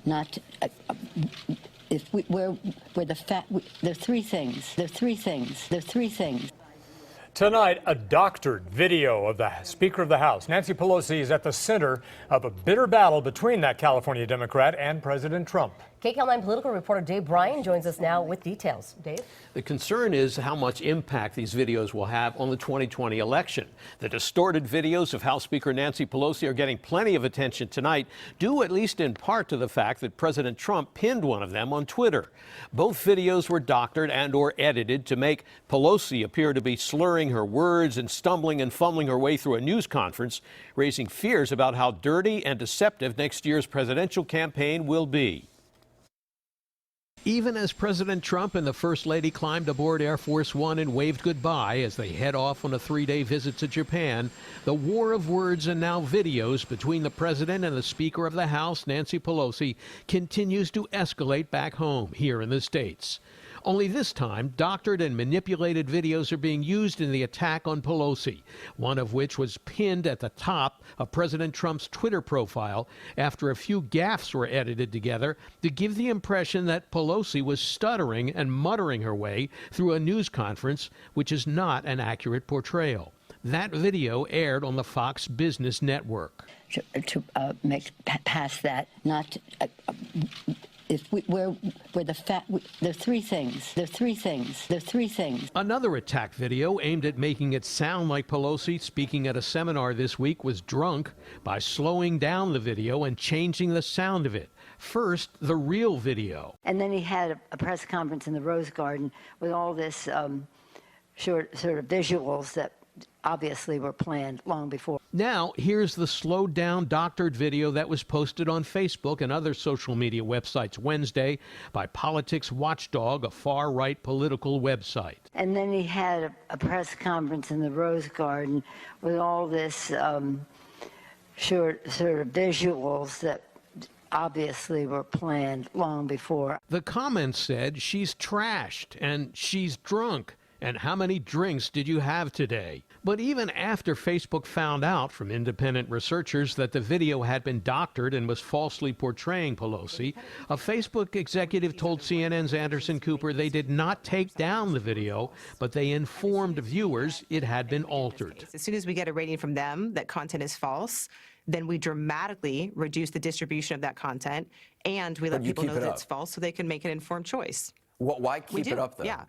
not if we're there are three things. Tonight, a doctored video of the Speaker of the House. Nancy Pelosi is at the center of a bitter battle between that California Democrat and President Trump. KCAL 9 political reporter Dave Bryan joins us now with details. Dave? The concern is how much impact these videos will have on the 2020 election. The distorted videos of House Speaker Nancy Pelosi are getting plenty of attention tonight, due at least in part to the fact that President Trump pinned one of them on Twitter. Both videos were doctored and or edited to make Pelosi appear to be slurring her words and stumbling and fumbling her way through a news conference, raising fears about how dirty and deceptive next year's presidential campaign will be. Even as President Trump and the First Lady climbed aboard Air Force One and waved goodbye as they head off on a three-day visit to Japan, the war of words and now videos between the President and the Speaker of the House, Nancy Pelosi, continues to escalate back home here in the States. Only this time, doctored and manipulated videos are being used in the attack on Pelosi, one of which was pinned at the top of President Trump's Twitter profile after a few gaffes were edited together to give the impression that Pelosi was stuttering and muttering her way through a news conference, which is not an accurate portrayal. That video aired on the Fox Business Network. To make past that, not... If there are three things. Another attack video aimed at making it sound like Pelosi speaking at a seminar this week was drunk by slowing down the video and changing the sound of it. First, the real video. And then he had a press conference in the Rose Garden with all this sort of visuals that obviously were planned long before. Now, here's the slowed down, doctored video that was posted on Facebook and other social media websites Wednesday by Politics Watchdog, a far-right political website. And then he had a press conference in the Rose Garden with all this sort of visuals that obviously were planned long before. The comments said, "She's trashed," and "She's drunk," and "How many drinks did you have today?" But even after Facebook found out from independent researchers that the video had been doctored and was falsely portraying Pelosi, a Facebook executive told CNN's Anderson Cooper they did not take down the video, but they informed viewers it had been altered. As soon as we get a rating from them that content is false, then we dramatically reduce the distribution of that content, and we let people know that it's false so they can make an informed choice. Why keep it up, though? Yeah.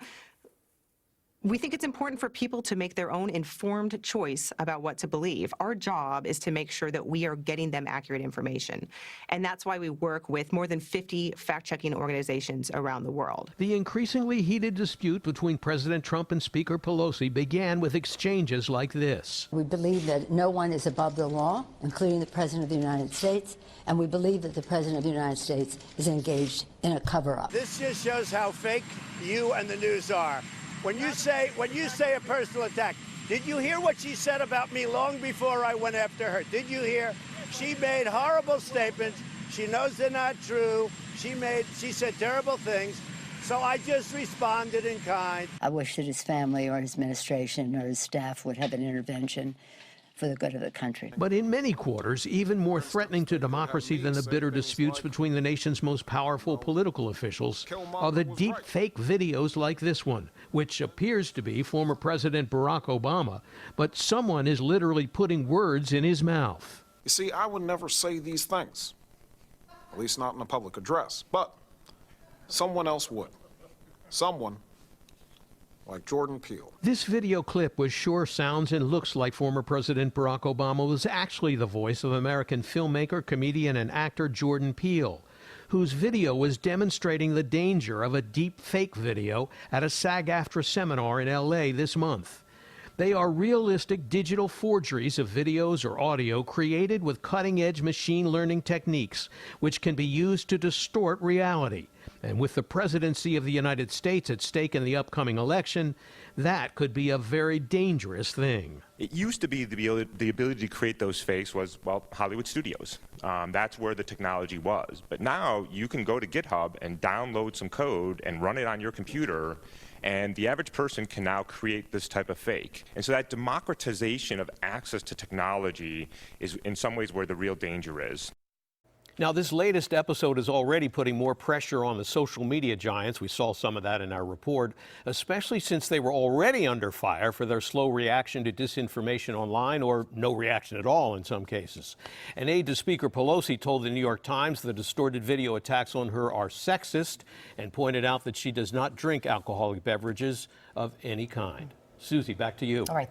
We think it's important for people to make their own informed choice about what to believe. Our job is to make sure that we are getting them accurate information. And that's why we work with more than 50 fact-checking organizations around the world. The increasingly heated dispute between President Trump and Speaker Pelosi began with exchanges like this. We believe that no one is above the law, including the President of the United States, and we believe that the President of the United States is engaged in a cover-up. This just shows how fake you and the news are. When you say a personal attack, did you hear what she said about me long before I went after her? Did you hear? She made horrible statements. She knows they're not true. She said terrible things. So I just responded in kind. I wish that his family or his administration or his staff would have an intervention for the good of the country. But in many quarters, even more threatening to democracy than the bitter disputes between the nation's most powerful political officials are the deep fake videos like this one, which appears to be former President Barack Obama, but someone is literally putting words in his mouth. You see, I would never say these things, at least not in a public address, but someone else would. Someone like Jordan Peele. This video clip, which sure sounds and looks like former President Barack Obama, was actually the voice of American filmmaker, comedian, and actor Jordan Peele, whose video was demonstrating the danger of a deep fake video at a SAG-AFTRA seminar in LA this month. They are realistic digital forgeries of videos or audio created with cutting-edge machine learning techniques, which can be used to distort reality. And with the presidency of the United States at stake in the upcoming election, that could be a very dangerous thing. It used to be the ability to create those fakes was, well, Hollywood studios. That's where the technology was. But now you can go to GitHub and download some code and run it on your computer, and the average person can now create this type of fake. And so that democratization of access to technology is in some ways where the real danger is. Now, this latest episode is already putting more pressure on the social media giants. We saw some of that in our report, especially since they were already under fire for their slow reaction to disinformation online, or no reaction at all in some cases. An aide to Speaker Pelosi told the New York Times the distorted video attacks on her are sexist and pointed out that she does not drink alcoholic beverages of any kind. Susie, back to you. All right.